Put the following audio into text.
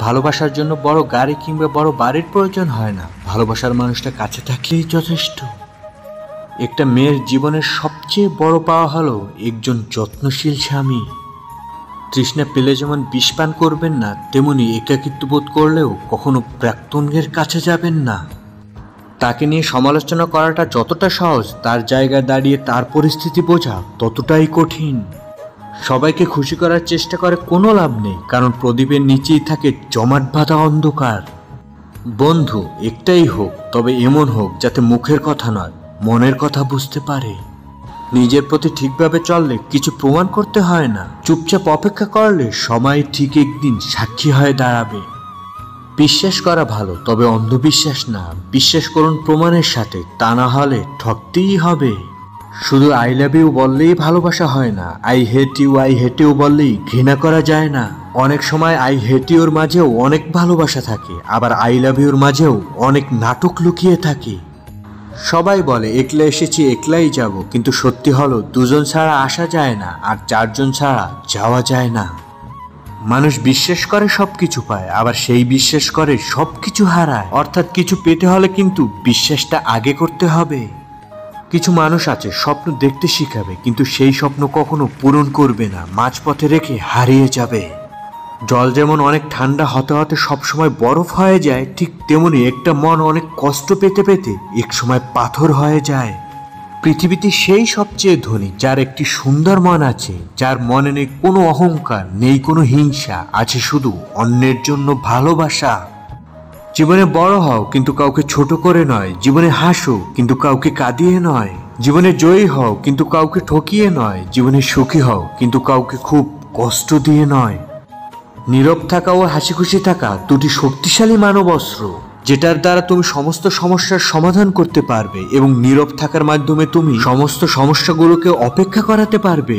ভালোবাসার জন্য বড় গাড়ি কিংবা বড় বাড়ির প্রয়োজন হয় না, ভালোবাসার মানুষটা কাছে থাকলেই যথেষ্ট। একটা মেয়ের জীবনের সবচেয়ে বড় পাওয়া হলো একজন যত্নশীল স্বামী। তৃষ্ণা পেলে যেমন বিষ পান করবেন না, তেমনি একাকিত্ব বোধ করলেও কখনো প্রাক্তনের কাছে যাবেন না। তাকে নিয়ে সমালোচনা করাটা যতটা সহজ, তার জায়গায় দাঁড়িয়ে তার পরিস্থিতি বোঝা ততটাই কঠিন। সবাইকে খুশি করার চেষ্টা করে কোনো লাভ নেই, কারণ প্রদীপের নিচেই থাকে জমাট বাঁধা অন্ধকার। বন্ধু একটাই হোক, তবে এমন হোক যাতে মুখের কথা নয়, মনের কথা বুঝতে পারে। নিজের প্রতি ঠিকভাবে চললে কিছু প্রমাণ করতে হয় না, চুপচাপ অপেক্ষা করলে সময় ঠিক একদিন সাক্ষী হয়ে দাঁড়াবে। বিশ্বাস করা ভালো, তবে অন্ধবিশ্বাস না। বিশ্বাস করুন প্রমাণের সাথে, তা না হলে ঠকতেই হবে। শুধু আই লাভ ইউ বললেই ভালোবাসা হয় না, আই হেট ইউ বললেই ঘৃণা করা যায় না। অনেক সময় আই হেট ইউর মাঝেও অনেক ভালোবাসা থাকে, আবার আই লাভ ইউর মাঝেও অনেক নাটক লুকিয়ে থাকে। সবাই বলে একলা এসেছি একলাই যাব, কিন্তু সত্যি হলো দুজন ছাড়া আসা যায় না, আর চারজন ছাড়া যাওয়া যায় না। মানুষ বিশ্বাস করে সবকিছু পায়, আবার সেই বিশ্বাস করে সবকিছু হারায়। অর্থাৎ কিছু পেতে হলে কিন্তু বিশ্বাসটা আগে করতে হবে। কিছু মানুষ আছে স্বপ্ন দেখতে শিখাবে, কিন্তু সেই স্বপ্ন কখনো পূরণ করবে না, মাঝপথে রেখে হারিয়ে যাবে। জল যেমন অনেক ঠান্ডা হতে হতে সবসময় বরফ হয়ে যায়, ঠিক তেমনি একটা মন অনেক কষ্ট পেতে পেতে একসময় পাথর হয়ে যায়। পৃথিবীতে সেই সবচেয়ে ধনী যার একটি সুন্দর মন আছে, যার মনে নেই কোনো অহংকার, নেই কোনো হিংসা, আছে শুধু অন্যের জন্য ভালোবাসা। জীবনে বড় হও কিন্তু কাউকে ছোট করে নয়, জীবনে হাসো কিন্তু কাউকে কাঁদিয়ে নয়, জীবনে জয়ী হও কিন্তু কাউকে ঠকিয়ে নয়, জীবনে সুখী হও কিন্তু কাউকে খুব কষ্ট দিয়ে নয়। নীরব থাকা ও হাসি খুশি থাকা দুটি শক্তিশালী মানব অস্ত্র, যেটার দ্বারা তুমি সমস্ত সমস্যার সমাধান করতে পারবে, এবং নীরব থাকার মাধ্যমে তুমি সমস্ত সমস্যাগুলোকে অপেক্ষা করাতে পারবে।